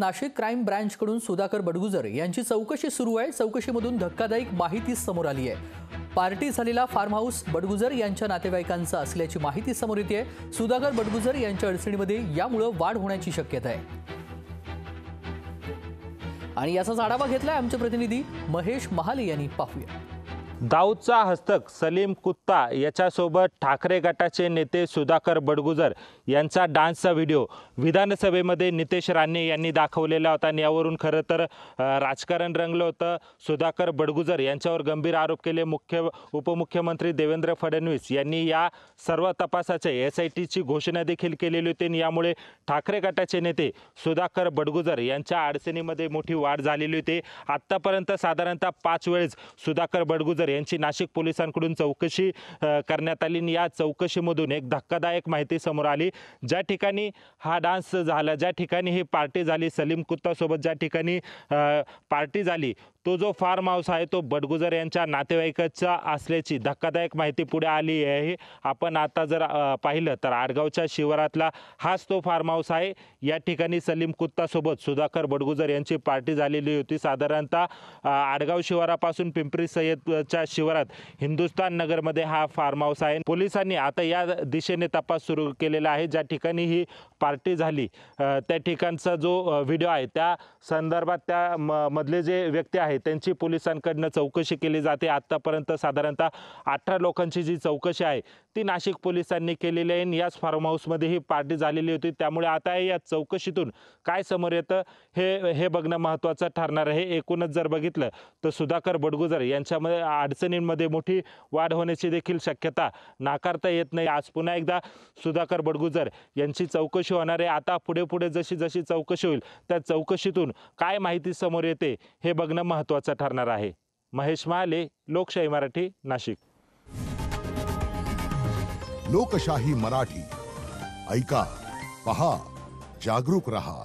Nashik crime ब्रँचकडून Sudhakar Badgujar यांची चौकशी सुरू आहे। चौकशीमधून धक्कादायक माहिती समोर आली आहे। पार्टी झालेला फार्म हाऊस बडगुजर यांच्या नातेवाईकांचा असल्याची माहिती समोर येते। सुधाकर बडगुजर यांच्या अडचणीमध्ये यामुळे वाढ होण्याची शक्यता आहे आणि याचाच आढावा घेतलाय आमचे प्रतिनिधी महेश महाले यांनी। पाहूया। दाऊदचा हस्तक सलीम कुत्ता याच्यासोबत ठाकरे गटाचे नेते सुधाकर बडगुजर यांचा डान्सचा व्हिडिओ विधानसभेमध्ये नितेश राणे यांनी दाखवलेला होता आणि यावरून खरं तर राजकारण रंगलं होतं। सुधाकर बडगुजर यांच्यावर गंभीर आरोप केले। उपमुख्यमंत्री देवेंद्र फडणवीस यांनी या सर्व तपासाचे SITची घोषणा देखील केलेली होती आणि यामुळे ठाकरे गटाचे नेते सुधाकर बडगुजर यांच्या अडचणीमध्ये मोठी वाढ झालेली होती। आत्तापर्यंत साधारणतः 5 वेळेस सुधाकर बडगुजर यांची नाशिक पोलिसांकडून चौकशी करण्यात आली। या चौकशीमधून एक धक्कादायक माहिती समोर आली। ज्या ठिकाणी हा डान्स झाला, ज्या ठिकाणी ही पार्टी झाली, सलीम कुत्ता सोबत ज्या ठिकाणी पार्टी झाली, तो जो फार्म हाऊस आहे तो बडगुजर यांच्या नातेवाईकाचा असल्याची धक्कादायक माहिती पुढे आली आहे। आपण आता जर पाहिलं तर आडगावच्या शिवारातला हाच तो फार्म हाऊस आहे। या ठिकाणी सलीम कुत्ता सोबत सुधाकर बडगुजर यांची पार्टी झालेली होती। साधारणतः आडगाव शिवारापासून पिंपरी सय्यदच्या शिवारात हिंदुस्थान नगरमध्ये हा फार्म हाऊस आहे। पोलिसांनी आता या दिशेने तपास सुरू केलेला आहे। ज्या ठिकाणी ही पार्टी झाली त्या ठिकाणचा जो व्हिडिओ आहे त्या संदर्भात त्या मधले जे व्यक्ती आहेत त्यांची पोलिसांकडून चौकशी केली जाते। आतापर्यंत साधारणतः 18 लोकांची जी चौकशी आहे ती नाशिक पोलिसांनी केलेली आहे। याच फार्म हाऊसमध्ये ही पार्टी झालेली होती। त्यामुळे आता या चौकशीतून काय समोर येतं हे बघणं महत्त्वाचं ठरणार आहे। एकूणच जर बघितलं तर सुधाकर बडगुजर यांच्यामध्ये अडचणींमध्ये मोठी वाढ होण्याची देखील शक्यता नाकारता येत नाही। आज पुन्हा एकदा सुधाकर बडगुजर यांची चौकशी होणार आहे। आता पुढे जशी चौकशी होईल त्या चौकशीतून काय माहिती समोर येते हे बघणं महत्त्वाचं ठरणार आहे। महेश महाले, लोकशाही मराठी, नाशिक। लोकशाही मराठी ऐका, पहा, जागरूक रहा।